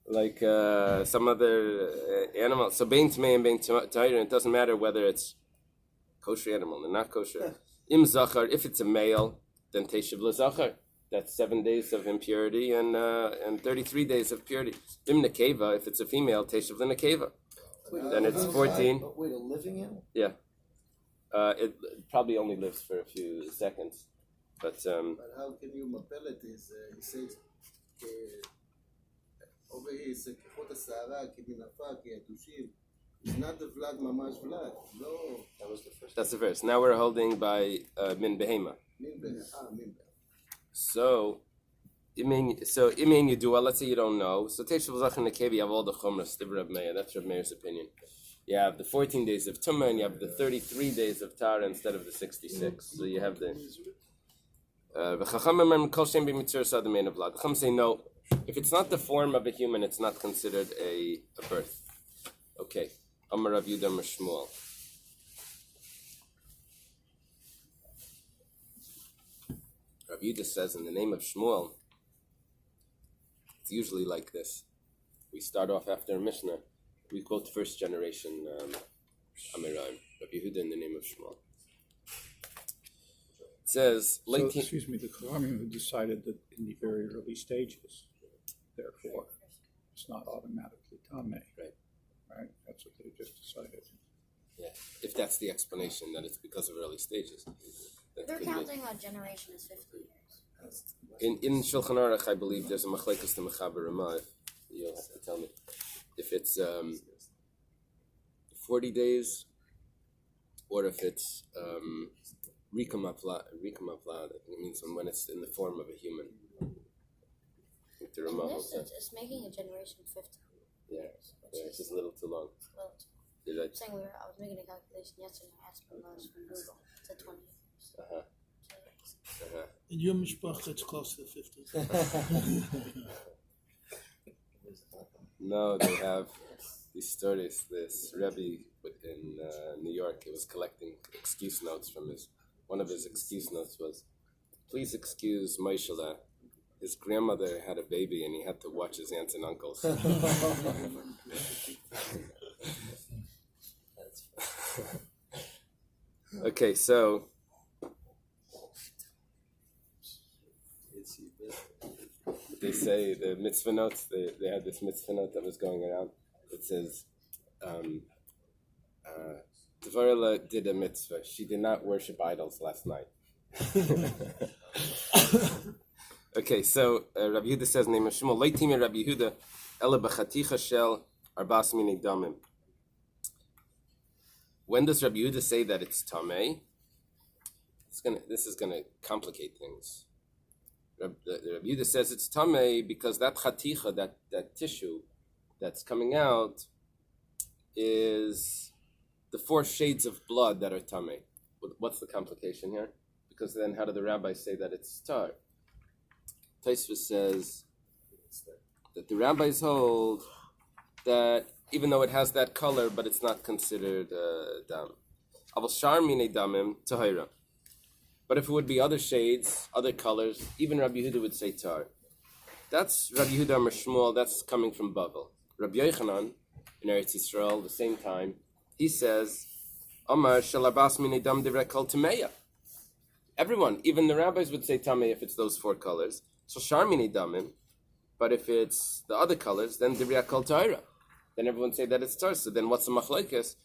like some other animal. So bein tmei and bein tahira, it doesn't matter whether it's kosher animal or not kosher. Im zachar, if it's a male, then teshiv l'zachar. That's 7 days of impurity and 33 days of purity. Im nekeva, if it's a female, teshiv l'nekeva. Then it's 14. Wait, a living animal? Yeah. It probably only lives for a few seconds. But how can you mapel it? He says, over here, it's kechot ha'sa'ara, k'minafa, k'yatushim. It's not the vlad mamash vlad. No. That was the first. that's the verse. Now we're holding by min behema. Min ben. So, imein yedua, let's say you don't know. So, Teshuv Zachan Nekevi, you have all the Chumras, the Reb Meir. That's Reb Meir's opinion. You have the 14 days of Tumah, and you have the 33 days of Tara instead of the 66. So, you have the... The Chacham say no. If it's not the form of a human, it's not considered a birth. Okay. Amar Rav Yehuda Amar Shmuel. Rav Yehuda says in the name of Shmuel, it's usually like this. We start off after a Mishnah. We quote first generation Amiraim. Rav Yehuda in the name of Shmuel. It says, So, excuse me, the Chachamim who decided that in the very early stages, therefore, it's not automatically Tameh. Right? That's what they just decided. yeah, if that's the explanation, that it's because of early stages. They're counting a generation as 50 years. In Shulchan Aruch, I believe there's a machlekes to Mechaber Ramah. You'll have to tell me if it's 40 days or if it's Rikam Avlad. It means when it's in the form of a human. The Ramah And holds that. it's making a generation 50 Yeah, years. it's just a little too long. Well, Did I? I'm saying I was making a calculation yesterday. I asked from Google to 20 years. In your mishpach, it's close to 50. No, they have these stories. This Rabbi in New York, he was collecting excuse notes from one of his excuse notes was, please excuse Moishele. His grandmother had a baby and he had to watch his aunts and uncles. Okay, so they say the mitzvah notes, they had this mitzvah note that was going around. It says, Devorah did a mitzvah. She did not worship idols last night. Okay, so Rabbi Yehuda says, name of Shmuel, Leitime Rabbi Yehuda, Ela b'chaticha shel arbas minig damim. When does Rabbi Yehuda say that it's tamei? This is gonna complicate things. Rabbi Yehuda says it's tamei because that chaticha, that tissue that's coming out, is the 4 shades of blood that are tamei. What's the complication here? Because then how do the rabbis say that it's tar? Tosfos says that the rabbis hold that even though it has that color, but it's not considered dam. Aval shar minei damim tahira. But if it would be other shades, other colors, even Rabbi Yehuda would say tar. That's Rabbi Yehuda Amar Shmuel. That's coming from Bavel. Rabbi Yochanan in Eretz Yisrael, the same time, he says, Amar shalabas minei dam divrei kol tameya. Everyone, even the rabbis would say tamei if it's those 4 colors. So shar minei damim. But if it's the other colors, then divrei kol tahira. Then everyone say that it's tar. So then what's the machlekes?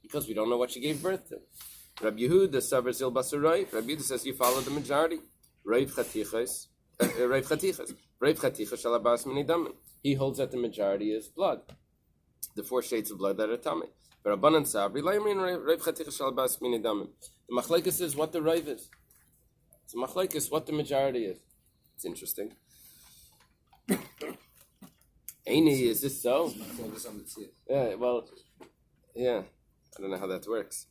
Because we don't know what she gave birth to. Rabbi Yehuda savar zil basarayv. Rabbi Yehuda says you follow the majority. Reiv chatichas. Reiv chatichas shalabas minei damim. He holds that the majority is blood. The 4 shades of blood that are tamei. But Rabbanan sabri laimrin reiv chatichas shalabas minei damim. The machlekes is what the reiv is. So machlekes what the majority is. It's interesting. Eily, is this so? Yeah, well, yeah. I don't know how that works.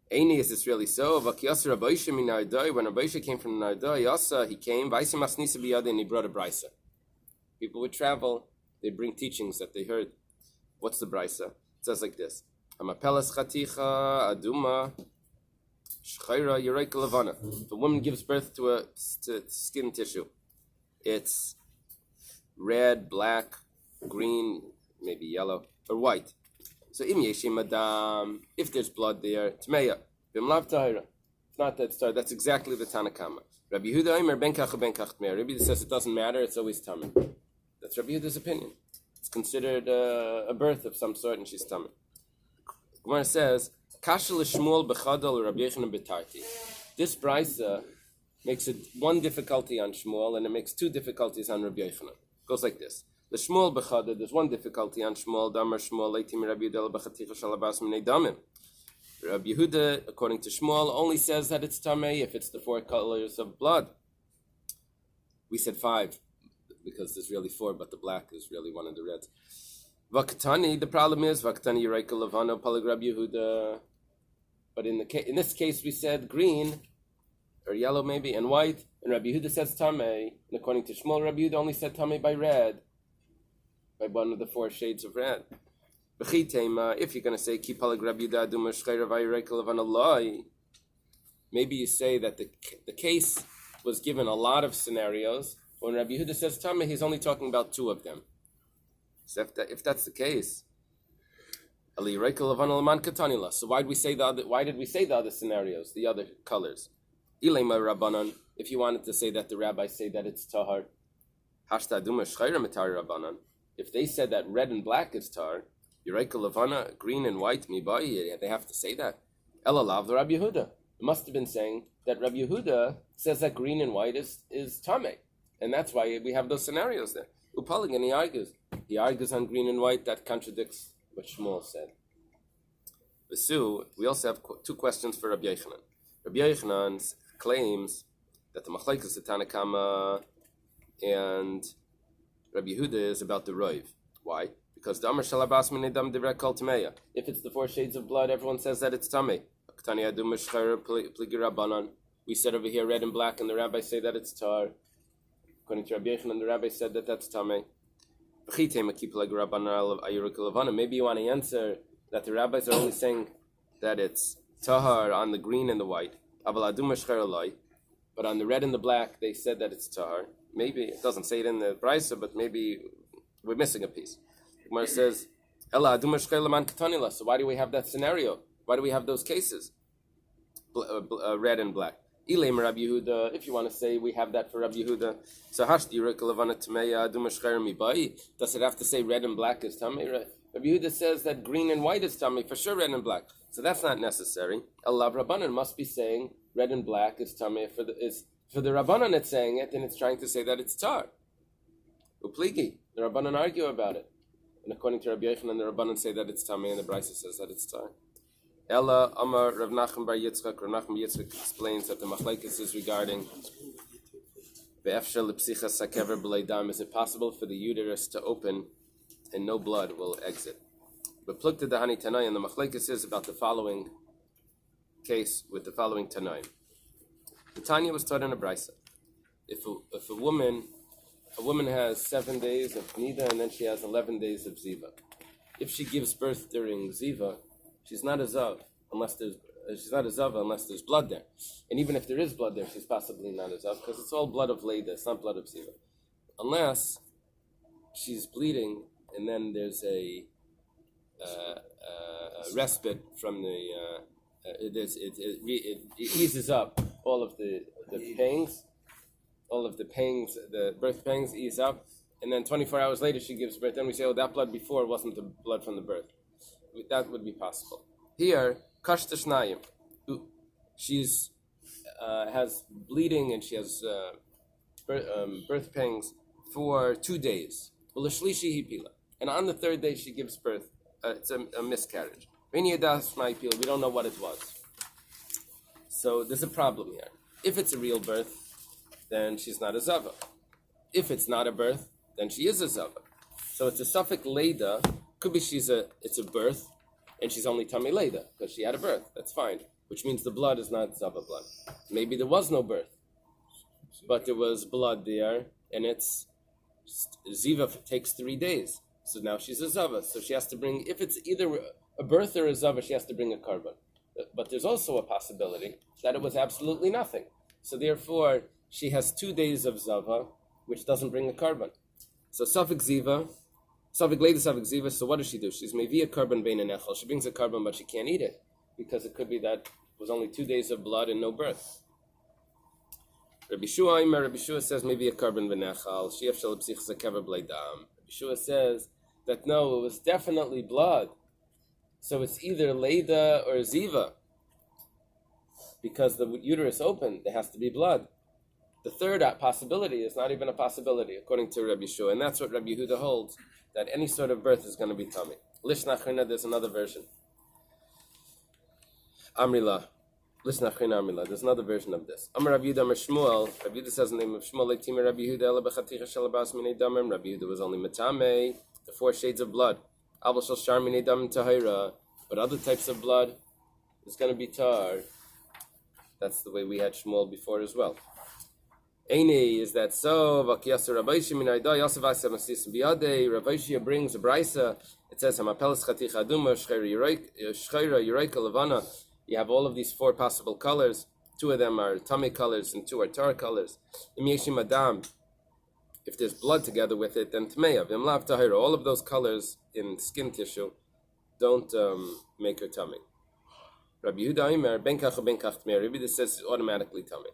Eily, is this really so? When Rabbi came from Nidda, he came, and he brought a brisa. People would travel, they'd bring teachings that they heard. What's the brisa? It says like this. Hamapelas chaticha aduma shchayra yereka levana. If a woman gives birth to skin tissue, it's red, black, green, maybe yellow, or white. So im yeshim adam, if there's blood there, tmeya. Bimlav tahira. It's not that star. That's exactly the Tanakama. Rabbi Yehuda Omer ben kach tmeya. Rabbi Yehuda says it doesn't matter. It's always tummy. That's Rabbi Yehuda's opinion. It's considered a birth of some sort, and she's tummy. Gemara says kasha l'shmuel b'chadal Rabbi Yochanan b'tarti. This brisa makes it one difficulty on Shmuel, and it makes two difficulties on Rabbi Yochanan. It goes like this. The Shmuel b'chadal, there's one difficulty on Shmuel. Damar Shmuel leitim Rabbi Yehuda b'chaticha shalabas minei damim. Rabbi Yehuda, according to Shmuel, only says that it's tamei if it's the 4 colors of blood. We said 5 because there's really 4, but the black is really one of the reds. Vakatani, the problem is Vakatani Yeraika Lavano Palag Rabbi Yehuda. But in this case, we said green or yellow maybe and white, and Rabbi Yehuda says tamei. And according to Shmuel, Rabbi Yehuda only said tamei by red, by one of the 4 shades of red. If you're going to say maybe you say that the case was given a lot of scenarios. When Rabbi Yehuda says tamei, he's only talking about 2 of them. So if that's the case, so why did we say the other scenarios, the other colors? If you wanted to say that the rabbis say that it's tahar, if they said that red and black is tahar, green and white, they have to say that. Elalav the Rabbi Yehuda. It must have been saying that Rabbi Yehuda says that green and white is tamei, and that's why we have those scenarios there. Upalig, and he argues on green and white. That contradicts what Shmuel said. We also have 2 questions for Rabbi Yochanan. Rabbi Yochanan claims that the machlekes the Tanakama and Rabbi Yehuda is about the roiv. Why? Because the Amar Shalabas Minedam Direk Kol Tameya. If it's the 4 shades of blood, everyone says that it's tamei. We said over here red and black, and the rabbis say that it's tar. According to Rabbi Yochanan, the rabbi said that that's tamei. Maybe you want to answer that the rabbis are only saying that it's tahar on the green and the white, but on the red and the black they said that it's tahar. Maybe it doesn't say it in the brisa, but maybe we're missing a piece. The Gemara says, so why do we have that scenario? Why do we have those cases? Red and black. Eily Rabbi Yehuda, if you want to say we have that for Rabbi Yehuda, so does it have to say red and black is tamei? Rabbi Yehuda says that green and white is tamei, for sure red and black. So that's not necessary. Allah Rabbanan must be saying red and black is tamei for the Rabbanan it's saying it, and it's trying to say that it's tar. Upligi, the Rabbanan argue about it. And according to Rabbi Yochanan, the Rabbanan say that it's tamei, and the Brisa says that it's tar. Ella Amar Rav Nachman bar Yitzchak. Rav Nachman Yitzchak explains that the machlekes is regarding be'efshel l'psichas hakever b'lei dam. Is it possible for the uterus to open and no blood will exit? But plukta dahani tanai, and the machlekes is about the following case with the following tanai. The Tanya was taught in a brisa. If a woman has 7 days of Nidda and then she has 11 days of Ziva. If she gives birth during Ziva, she's not a zav unless there's blood there. And even if there is blood there, she's possibly not a zav because it's all blood of Leda, it's not blood of Ziva. Unless she's bleeding and then there's a respite from the it eases up all of the pangs. All of the pangs, the birth pangs ease up, and then 24 hours later she gives birth. Then we say, oh, that blood before wasn't the blood from the birth. That would be possible. Here, kashta shnayim, she's has bleeding and she has birth pangs for 2 days. And on the 3rd day she gives birth. It's a miscarriage. We don't know what it was. So there's a problem here. If it's a real birth, then she's not a zava. If it's not a birth, then she is a zava. So it's a suffix leda. Could be it's a birth, and she's only tamei leda because she had a birth. That's fine, which means the blood is not zava blood. Maybe there was no birth, but there was blood there, and it's ziva takes 3 days. So now she's a zava. So she has to bring, if it's either a birth or a zava, she has to bring a korban. But there's also a possibility that it was absolutely nothing. So therefore, she has 2 days of zava, which doesn't bring a carbon. So Safik Ziva, Safik Leida, Safik Ziva, so what does she do? She's maybe a carbon bein and echel. She brings a carbon, but she can't eat it, because it could be that it was only 2 days of blood and no birth. Rabbi Shua says maybe a carbon v'nechal. Shiaf shel psichas hakever b'lei dam. Rabbi Shua says that no, it was definitely blood. So it's either Leida or Ziva. Because the uterus opened, there has to be blood. The third possibility is not even a possibility, according to Rabbi Shua, and that's what Rabbi Yehuda holds, that any sort of birth is going to be tummy. Lishna Achrina, there's another version. Amrila. Lishna Achrina Amrila, there's another version of this. Amar Rabbi Yehuda Amar Shmuel, Rabbi Yehuda says the name of Shmuel, like Tima Rabbi Yehuda, Ela B'chaticha Shalabas Minei Damim, Rabbi Yehuda was only Matame, the 4 shades of blood. Abel Shal Shar Minei Damim Tahira, but other types of blood is going to be tar. That's the way we had Shmuel before as well. Eily, is that so? Vakiyasa Rabbi min Aida Yosef Asa Masis Biade. Rabbi brings a brisa. It says Hamapelas Chaticha Aduma Shcheira Yureika Levana. You have all of these 4 possible colors. 2 of them are tummy colors and 2 are tar colors. Im Yeshim Adam. If there's blood together with it, then Tmeya. Vim Lav Tahira. All of those colors in skin tissue don't make her tummy. Rabbi Yehuda Aimer Benkach Benkach Tmeya. Rabbi says it's automatically tummy.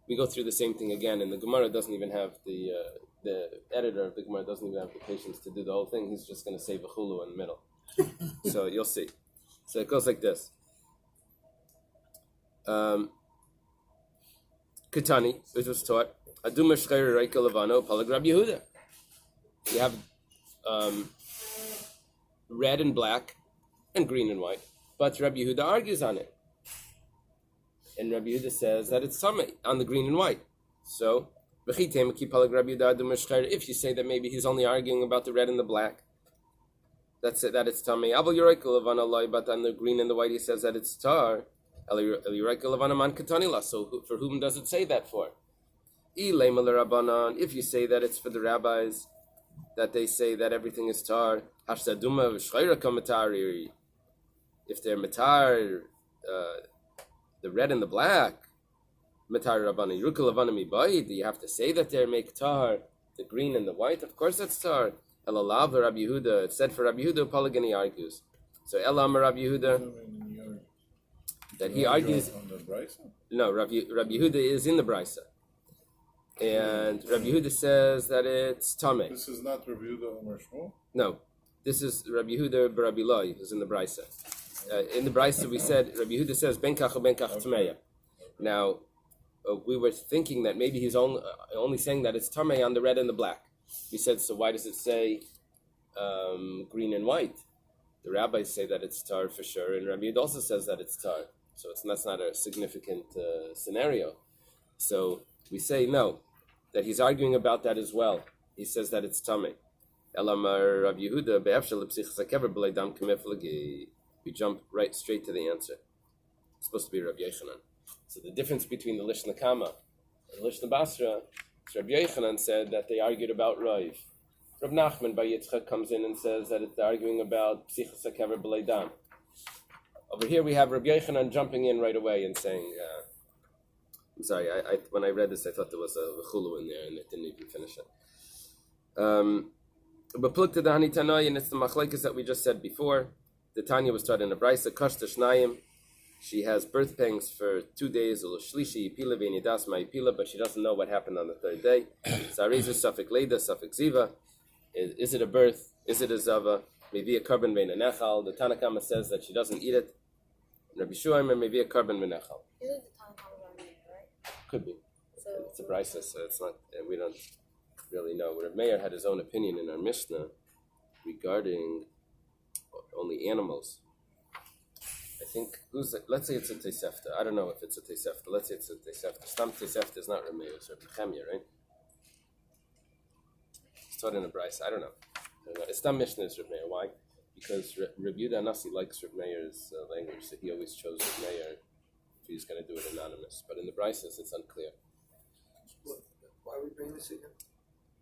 We go through the same thing again, and the Gemara doesn't even have the editor of the Gemara doesn't even have the patience to do the whole thing. He's just going to say v'chulu in the middle. So you'll see. So it goes like this. Ketani, which was taught, Aduma Shcheir Reika Levano Palag Rabbi Yehuda. You have red and black and green and white, but Rabbi Yehuda argues on it. And Rabbi Yehuda says that it's tummy on the green and white. So, if you say that maybe he's only arguing about the red and the black, that's it, that it's tummy. But on the green and the white, he says that it's tar. So, for whom does it say that for? If you say that it's for the rabbis, that they say that everything is tar, if they're matar, the red and the black, matar rabbanan, yurka lavana mibayid, do you have to say that they make tar, the green and the white? Of course that's tar. Elalav Rabbi Yehuda, it's said for Rabbi Yehuda, Palagani argues. So Elam Rabbi Yehuda, that he argues. No, Rabbi Yehuda is in the brisa. And Rabbi Yehuda says that it's tameh. This is not Rabbi Yehuda Omer Shmuel? No, this is Rabbi Yehuda Rabbi Loi, who's in the brisa. In the brisa we said, Rabbi Yehuda says, Ben kach o ben kach tmeya. Now, we were thinking that maybe he's only saying that it's tameh on the red and the black. We said, so why does it say green and white? The rabbis say that it's tar for sure, and Rabbi Yehuda also says that it's tar. So that's not a significant scenario. So we say no, that he's arguing about that as well. He says that it's tameh. Elamar Rabbi Yehuda be'efshel l'psichas hakever b'lei dam k'meflagi. We jump right straight to the answer. It's supposed to be Rabbi Yochanan. So the difference between the Lishna Kama and the Lishna Basra, Rabbi Yochanan said that they argued about Raiv. Rab Nachman by Yitzchak comes in and says that it's arguing about Psichas HaKever B'lei Dam. Over here we have Rabbi Yochanan jumping in right away and saying, I'm sorry, I when I read this I thought there was a chulu in there and it didn't even finish it. But pluk to the Hani Tanai, and it's the machlekes that we just said before. The Tanya was taught in a brisa, Kashta Shnayim. She has birth pangs for 2 days, Shlishi Yipila V'Nidas Ma'Yipila, but she doesn't know what happened on the 3rd day. Zareza Safik Leida, Safik Ziva. Is it a birth? Is it a Zava? Maybe a carbon vein nechal. The Tanakama says that she doesn't eat it. Rabbi Shuaimer maybe a carbon vein nechal. You think the Tanakama are made, right? Could be. So It's a brisa, so it's not. We don't really know. Rav Meir had his own opinion in our Mishnah regarding only animals. I think let's say it's a Tosefta. I don't know if it's a Tosefta. Let's say it's a Tosefta. Stam Tosefta is not Rav Meir, it's Rav Nechemia, right? It's taught in a brisa. I don't know. It's not Mishnah is Rav Meir. Why? Because Rav Yehuda Nasi likes Rav Meir's language, so he always chose Rav Meir if he's going to do it anonymous. But in the Brisas, it's unclear. Why are we bringing this again?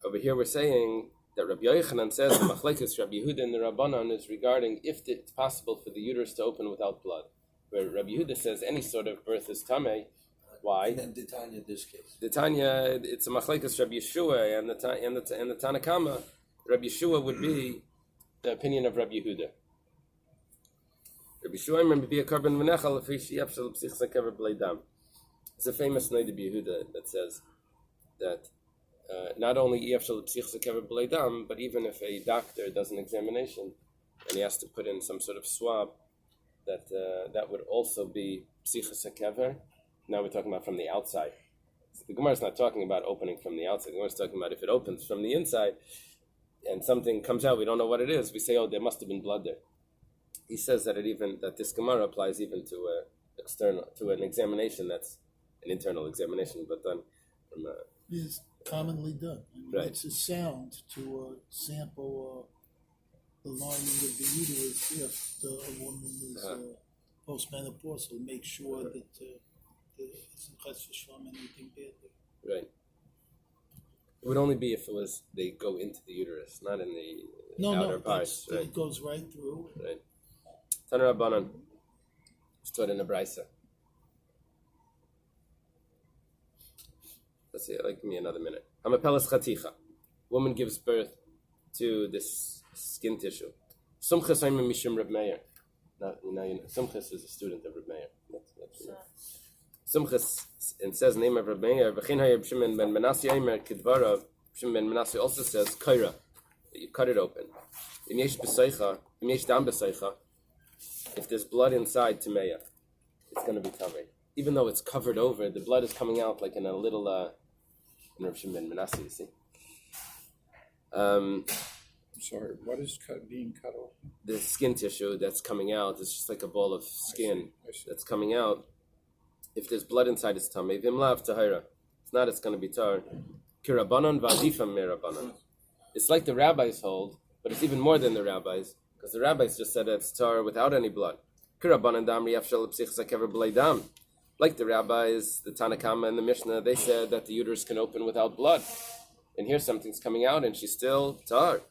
Over here we're saying that Rabbi Yochanan says the machlekes Rabbi Yehuda and the Rabbanan is regarding if it's possible for the uterus to open without blood. Where Rabbi Yehuda says any sort of birth is tameh, Why? And then Titania, this case. The Tanya, it's a machlekes Rabbi Yeshua and the Tanakama. Rabbi Yeshua would be the opinion of Rabbi Yehuda. Rabbi Yeshua remember be a carbon Menachem lefi absolute psichsa kever b'leidam. It's a famous Nidda Daf that says that not only absolute psichsa kever b'leidam, but even if a doctor does an examination and he has to put in some sort of swab, that would also be psichsa kever. Now we're talking about from the outside. So the Gemara is not talking about opening from the outside. The Gemara is talking about if it opens from the inside and something comes out, we don't know what it is. We say, oh, there must have been blood there. He says that this Gemara applies even to an examination that's an internal examination, but done from is commonly done. Right. It's a sound to sample the lining of the uterus if a woman is postmenopausal, make sure that there isn't chas v'shalom anything bad there. right. It would only be if they go into the uterus, not in the outer parts. Right. It goes right through. Right. Taner Rabbanan, it's taught in a Bais. Let's see, give me another minute. Hamapelas chaticha. Woman gives birth to this skin tissue. Sumchas ayim mishum Reb Meir. Sumchas is a student of Reb Meir. Sumchas, it says the name of Reb Meir. V'chein hayab Shimon ben Menashe aymer kidvarav. Shimon ben Menashe also says kaira, that you cut it open. Im yesh b'seicha, im yesh dam b'seicha. If there's blood inside Tameya, it's going to be covered. Even though it's covered over, the blood is coming out like in a little, in Rav Shimon ben Menashe, you see. I'm sorry, what is being cut off? The skin tissue that's coming out is just like a ball of skin I see. that's coming out. If there's blood inside, it's tamei. V'imlav tahira. If not, it's going to be tar. Kirabanon v'adifam merabanon. It's like the rabbis hold, but it's even more than the rabbis, because the rabbis just said that it's tar without any blood. Kirabanon damri yafshel psichsa kever b'leidam. Like the rabbis, the Tanakama and the Mishnah, they said that the uterus can open without blood. And here something's coming out and she's still tar.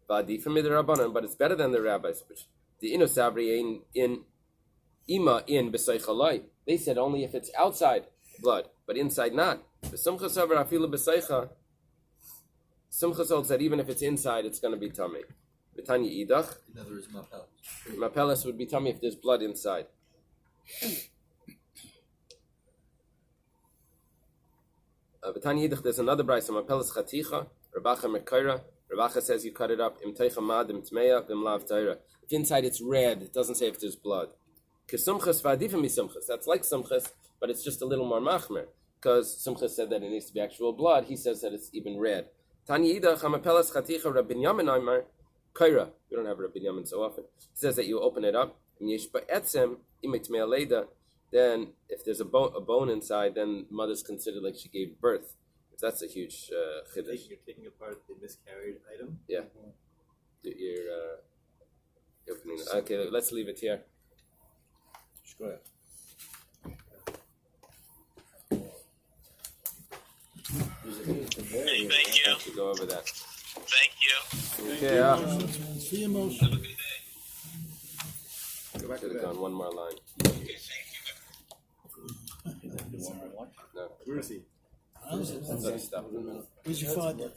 But it's better than the rabbis. The inosabri in ima in b'seichalai. They said only if it's outside blood, but inside not. Sumchas holds that even if it's inside, it's going to be tummy. B'tanya idach. In other words, mapelas. Mapelas would be tummy if there's blood inside. B'tanya idach, there's another brayso. Mapelas chaticha. Rabacha mekaira. Rabacha says you cut it up. Im teicha mad im tmeya v'imlav taira. If inside it's red, it doesn't say if there's blood. Kesumchas v'adifim misumchas. That's like sumchas, but it's just a little more machmer. Because sumchas said that it needs to be actual blood. He says that it's even red. Tanya idach hamapelas chaticha Rabbi Yamin Aimar kaira. We don't have Rabbi Yamin so often. He says that you open it up. Yesh ba'etzem imet tmeya leida. Then if there's a bone inside, then mother's considered like she gave birth. That's a huge chiddush. You're taking apart the miscarried item? Yeah. You're opening it. Okay, let's leave it here. Go ahead. Hey, thank you. To go over that. Thank you. Okay, See emotion. should have gone one more line. No. Where is he? Let's stop. Where's your father?